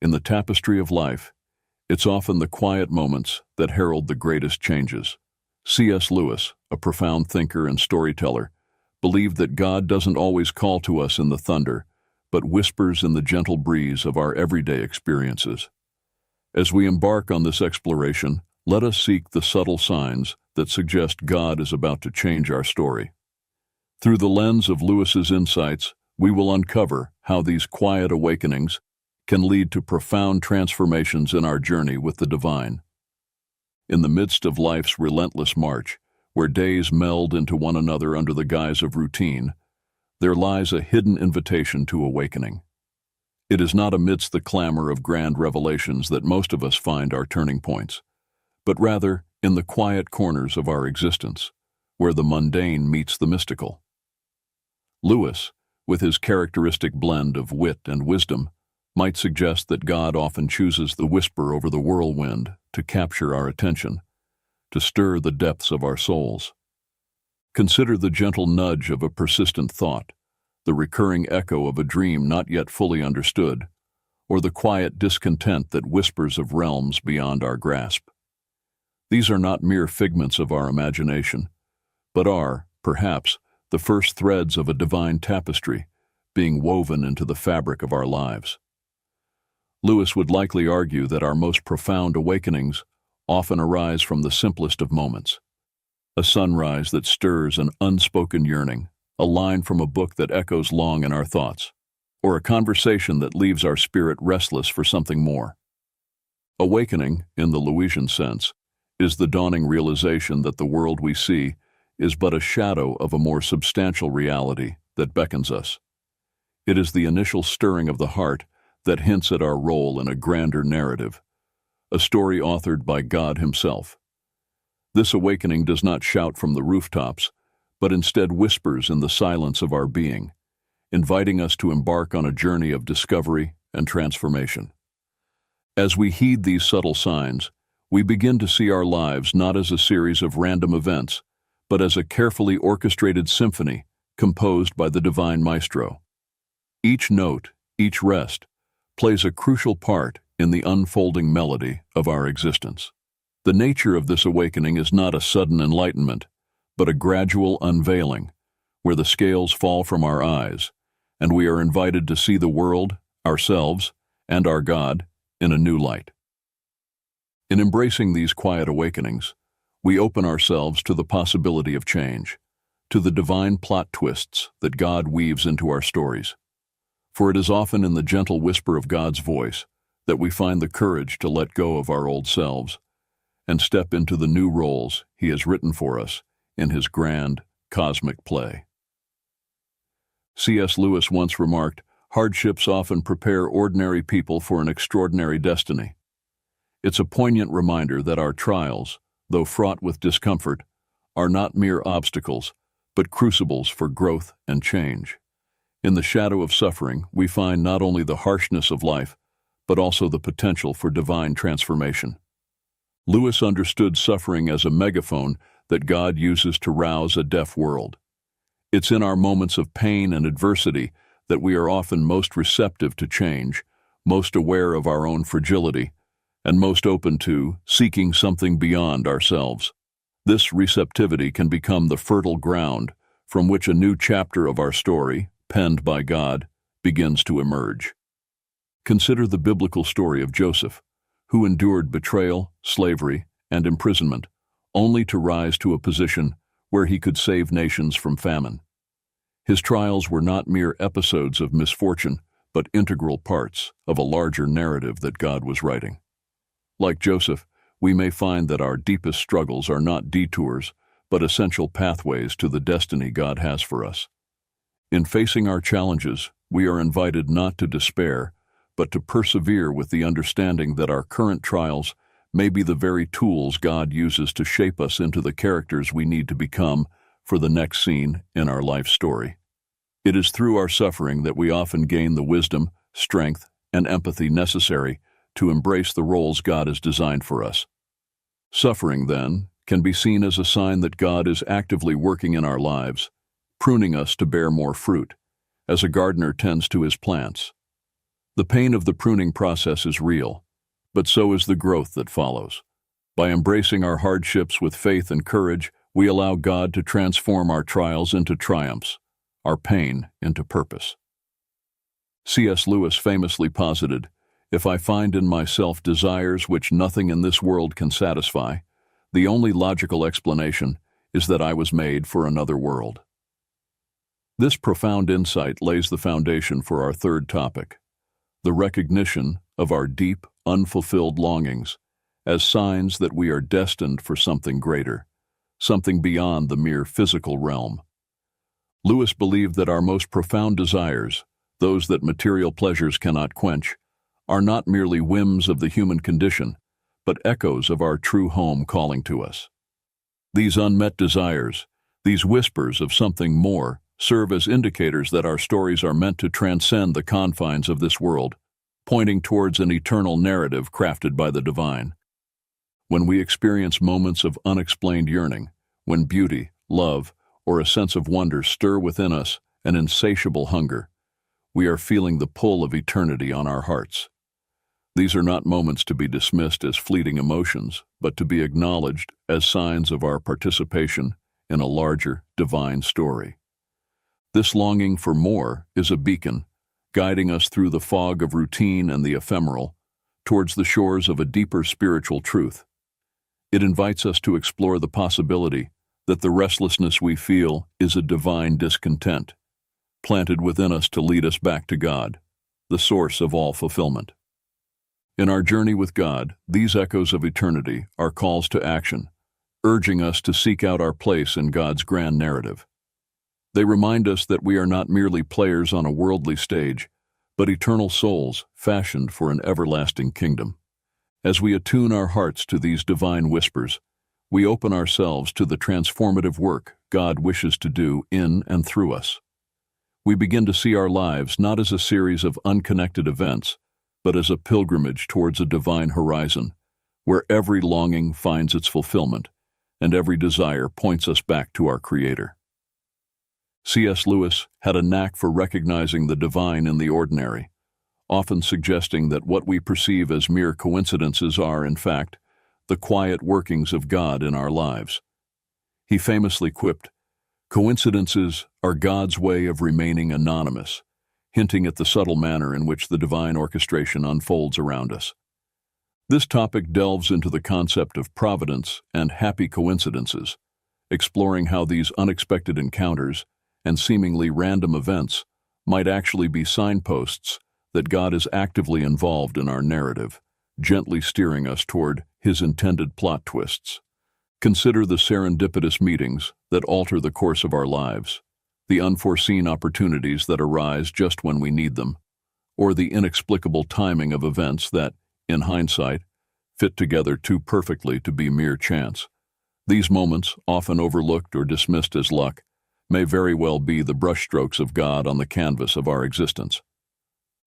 In the tapestry of life, it's often the quiet moments that herald the greatest changes. C.S. Lewis, a profound thinker and storyteller, believed that God doesn't always call to us in the thunder, but whispers in the gentle breeze of our everyday experiences. As we embark on this exploration, let us seek the subtle signs that suggest God is about to change our story. Through the lens of Lewis's insights, we will uncover how these quiet awakenings can lead to profound transformations in our journey with the divine. In the midst of life's relentless march, where days meld into one another under the guise of routine, there lies a hidden invitation to awakening. It is not amidst the clamor of grand revelations that most of us find our turning points, but rather in the quiet corners of our existence, where the mundane meets the mystical. Lewis, with his characteristic blend of wit and wisdom, might suggest that God often chooses the whisper over the whirlwind to capture our attention, to stir the depths of our souls. Consider the gentle nudge of a persistent thought, the recurring echo of a dream not yet fully understood, or the quiet discontent that whispers of realms beyond our grasp. These are not mere figments of our imagination, but are, perhaps, the first threads of a divine tapestry being woven into the fabric of our lives. Lewis would likely argue that our most profound awakenings often arise from the simplest of moments. A sunrise that stirs an unspoken yearning, a line from a book that echoes long in our thoughts, or a conversation that leaves our spirit restless for something more. Awakening, in the Lewisian sense, is the dawning realization that the world we see is but a shadow of a more substantial reality that beckons us. It is the initial stirring of the heart that hints at our role in a grander narrative, a story authored by God Himself. This awakening does not shout from the rooftops, but instead whispers in the silence of our being, inviting us to embark on a journey of discovery and transformation. As we heed these subtle signs, we begin to see our lives not as a series of random events, but as a carefully orchestrated symphony composed by the divine maestro. Each note, each rest, plays a crucial part in the unfolding melody of our existence. The nature of this awakening is not a sudden enlightenment, but a gradual unveiling, where the scales fall from our eyes, and we are invited to see the world, ourselves, and our God in a new light. In embracing these quiet awakenings, we open ourselves to the possibility of change, to the divine plot twists that God weaves into our stories. For it is often in the gentle whisper of God's voice that we find the courage to let go of our old selves and step into the new roles He has written for us in His grand, cosmic play. C.S. Lewis once remarked, "Hardships often prepare ordinary people for an extraordinary destiny." It's a poignant reminder that our trials, though fraught with discomfort, are not mere obstacles, but crucibles for growth and change. In the shadow of suffering, we find not only the harshness of life, but also the potential for divine transformation. Lewis understood suffering as a megaphone that God uses to rouse a deaf world. It's in our moments of pain and adversity that we are often most receptive to change, most aware of our own fragility, and most open to seeking something beyond ourselves. This receptivity can become the fertile ground from which a new chapter of our story, penned by God, begins to emerge. Consider the biblical story of Joseph, who endured betrayal, slavery, and imprisonment, only to rise to a position where he could save nations from famine. His trials were not mere episodes of misfortune, but integral parts of a larger narrative that God was writing. Like Joseph, we may find that our deepest struggles are not detours, but essential pathways to the destiny God has for us. In facing our challenges, we are invited not to despair, but to persevere with the understanding that our current trials may be the very tools God uses to shape us into the characters we need to become for the next scene in our life story. It is through our suffering that we often gain the wisdom, strength, and empathy necessary to embrace the roles God has designed for us. Suffering, then, can be seen as a sign that God is actively working in our lives, pruning us to bear more fruit, as a gardener tends to his plants. The pain of the pruning process is real, but so is the growth that follows. By embracing our hardships with faith and courage, we allow God to transform our trials into triumphs, our pain into purpose. C.S. Lewis famously posited, "If I find in myself desires which nothing in this world can satisfy, the only logical explanation is that I was made for another world." This profound insight lays the foundation for our third topic, the recognition of our deep, unfulfilled longings as signs that we are destined for something greater, something beyond the mere physical realm. Lewis believed that our most profound desires, those that material pleasures cannot quench, are not merely whims of the human condition, but echoes of our true home calling to us. These unmet desires, these whispers of something more, serve as indicators that our stories are meant to transcend the confines of this world, pointing towards an eternal narrative crafted by the divine. When we experience moments of unexplained yearning, when beauty, love, or a sense of wonder stir within us an insatiable hunger, we are feeling the pull of eternity on our hearts. These are not moments to be dismissed as fleeting emotions, but to be acknowledged as signs of our participation in a larger, divine story. This longing for more is a beacon, guiding us through the fog of routine and the ephemeral, towards the shores of a deeper spiritual truth. It invites us to explore the possibility that the restlessness we feel is a divine discontent, planted within us to lead us back to God, the source of all fulfillment. In our journey with God, these echoes of eternity are calls to action, urging us to seek out our place in God's grand narrative. They remind us that we are not merely players on a worldly stage, but eternal souls fashioned for an everlasting kingdom. As we attune our hearts to these divine whispers, we open ourselves to the transformative work God wishes to do in and through us. We begin to see our lives not as a series of unconnected events, but as a pilgrimage towards a divine horizon, where every longing finds its fulfillment, and every desire points us back to our Creator. C.S. Lewis had a knack for recognizing the divine in the ordinary, often suggesting that what we perceive as mere coincidences are, in fact, the quiet workings of God in our lives. He famously quipped, "Coincidences are God's way of remaining anonymous," hinting at the subtle manner in which the divine orchestration unfolds around us. This topic delves into the concept of providence and happy coincidences, exploring how these unexpected encounters and seemingly random events might actually be signposts that God is actively involved in our narrative, gently steering us toward His intended plot twists. Consider the serendipitous meetings that alter the course of our lives, the unforeseen opportunities that arise just when we need them, or the inexplicable timing of events that, in hindsight, fit together too perfectly to be mere chance. These moments, often overlooked or dismissed as luck, may very well be the brushstrokes of God on the canvas of our existence.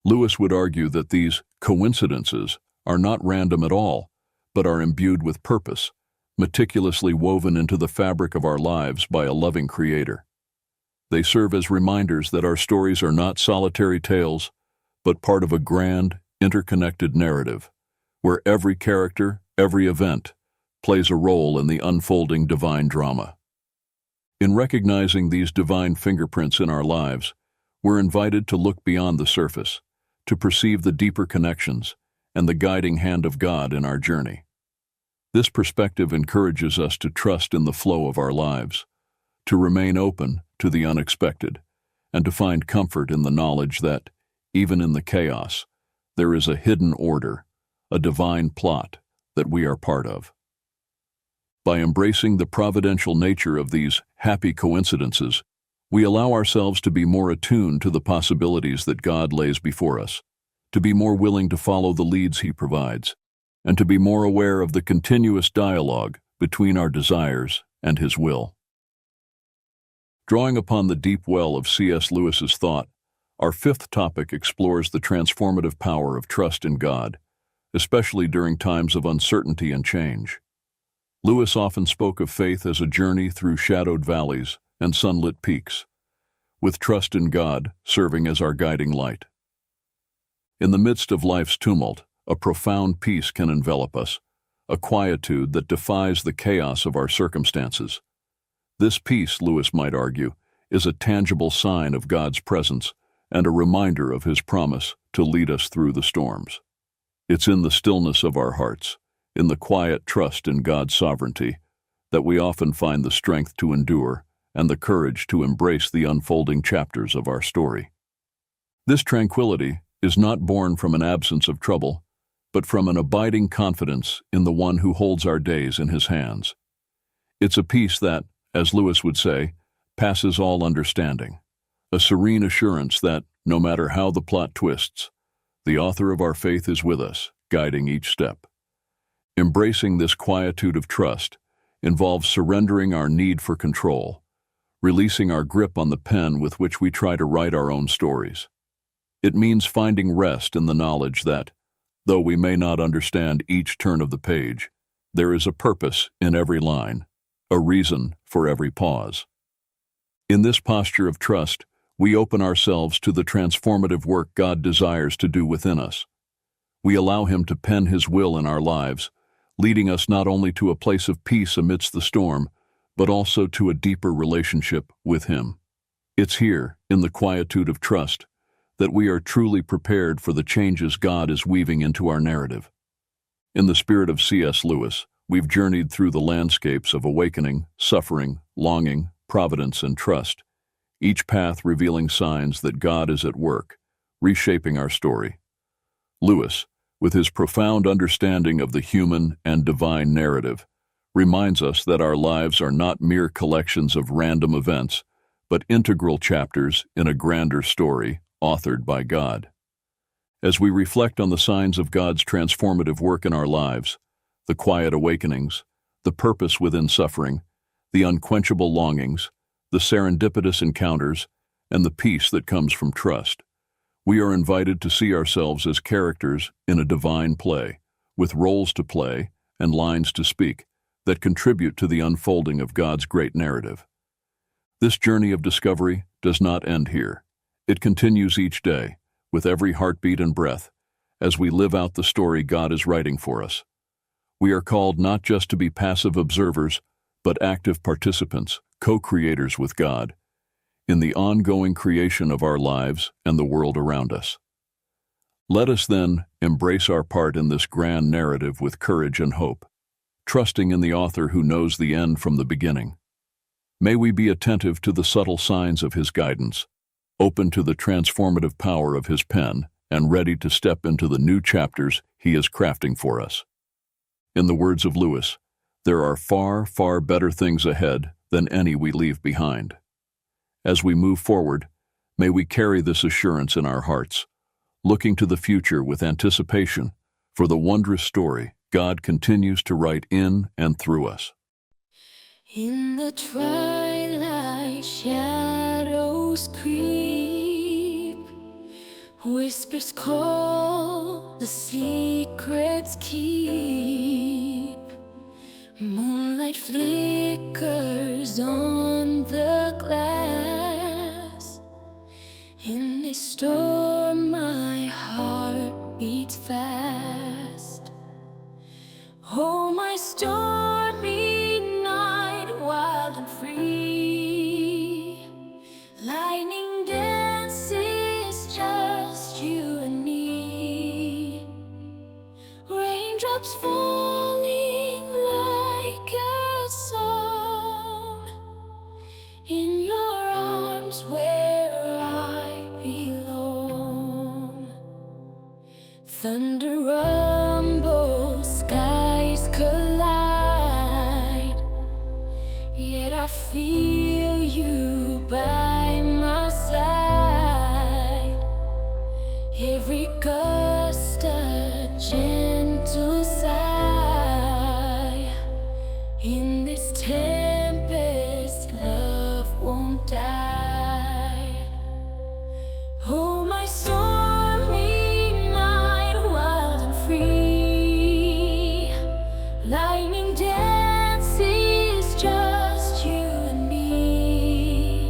Lewis would argue that these coincidences are not random at all, but are imbued with purpose, meticulously woven into the fabric of our lives by a loving Creator. They serve as reminders that our stories are not solitary tales, but part of a grand, interconnected narrative, where every character, every event, plays a role in the unfolding divine drama. In recognizing these divine fingerprints in our lives, we're invited to look beyond the surface, to perceive the deeper connections and the guiding hand of God in our journey. This perspective encourages us to trust in the flow of our lives, to remain open to the unexpected, and to find comfort in the knowledge that, even in the chaos, there is a hidden order, a divine plot that we are part of. By embracing the providential nature of these happy coincidences, we allow ourselves to be more attuned to the possibilities that God lays before us, to be more willing to follow the leads He provides, and to be more aware of the continuous dialogue between our desires and His will. Drawing upon the deep well of C.S. Lewis's thought, our fifth topic explores the transformative power of trust in God, especially during times of uncertainty and change. Lewis often spoke of faith as a journey through shadowed valleys and sunlit peaks, with trust in God serving as our guiding light. In the midst of life's tumult, a profound peace can envelop us, a quietude that defies the chaos of our circumstances. This peace, Lewis might argue, is a tangible sign of God's presence and a reminder of His promise to lead us through the storms. It's in the stillness of our hearts, in the quiet trust in God's sovereignty, that we often find the strength to endure and the courage to embrace the unfolding chapters of our story. This tranquility is not born from an absence of trouble, but from an abiding confidence in the One who holds our days in His hands. It's a peace that, as Lewis would say, passes all understanding, a serene assurance that, no matter how the plot twists, the author of our faith is with us, guiding each step. Embracing this quietude of trust involves surrendering our need for control, releasing our grip on the pen with which we try to write our own stories. It means finding rest in the knowledge that, though we may not understand each turn of the page, there is a purpose in every line, a reason for every pause. In this posture of trust, we open ourselves to the transformative work God desires to do within us. We allow Him to pen His will in our lives, leading us not only to a place of peace amidst the storm, but also to a deeper relationship with Him. It's here, in the quietude of trust, that we are truly prepared for the changes God is weaving into our narrative. In the spirit of C.S. Lewis, we've journeyed through the landscapes of awakening, suffering, longing, providence, and trust, each path revealing signs that God is at work, reshaping our story. Lewis, with his profound understanding of the human and divine narrative, reminds us that our lives are not mere collections of random events, but integral chapters in a grander story authored by God. As we reflect on the signs of God's transformative work in our lives, the quiet awakenings, the purpose within suffering, the unquenchable longings, the serendipitous encounters, and the peace that comes from trust, we are invited to see ourselves as characters in a divine play, with roles to play and lines to speak, that contribute to the unfolding of God's great narrative. This journey of discovery does not end here. It continues each day, with every heartbeat and breath, as we live out the story God is writing for us. We are called not just to be passive observers, but active participants, co-creators with God, in the ongoing creation of our lives and the world around us. Let us then embrace our part in this grand narrative with courage and hope, trusting in the author who knows the end from the beginning. May we be attentive to the subtle signs of His guidance, open to the transformative power of His pen, and ready to step into the new chapters He is crafting for us. In the words of Lewis, there are far, far better things ahead than any we leave behind. As we move forward, may we carry this assurance in our hearts, looking to the future with anticipation for the wondrous story God continues to write in and through us. In the twilight, shadows creep, whispers call, the secrets keep. Moonlight flickers on the glass. In this storm, my heart beats fast. Oh, my stormy night, wild and free. Lightning dances, just you and me. Raindrops falling like a song. In your arms where I belong. Thunder rumbles, skies collide, yet I feel you by my side. Every gust a gentle sigh. In this tempest, love won't die. Oh, my stormy night, wild and free. Lightning dances, just you and me.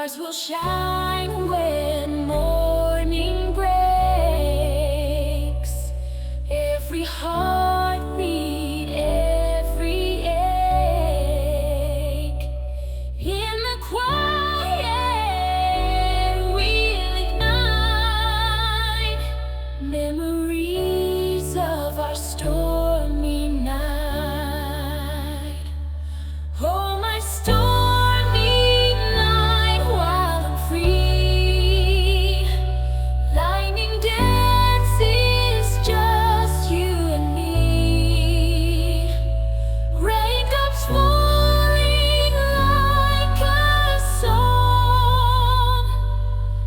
stars will shine when morning breaks. Every heartbeat, every ache. In the quiet, we'll ignite memories of our stormy night. Oh, my stormy night, while I'm free. Lightning dances, just you and me. Raindrops falling like a song.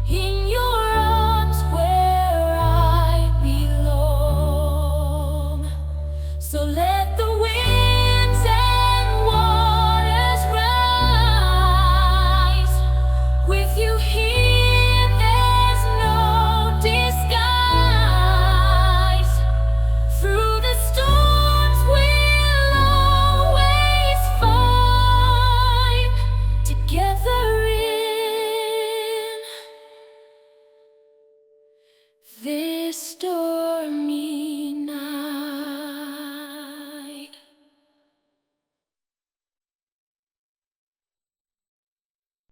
In your arms where I belong. So let the winds and waters rise. With you here, there's no disguise. Through the storms, we'll always fight together in this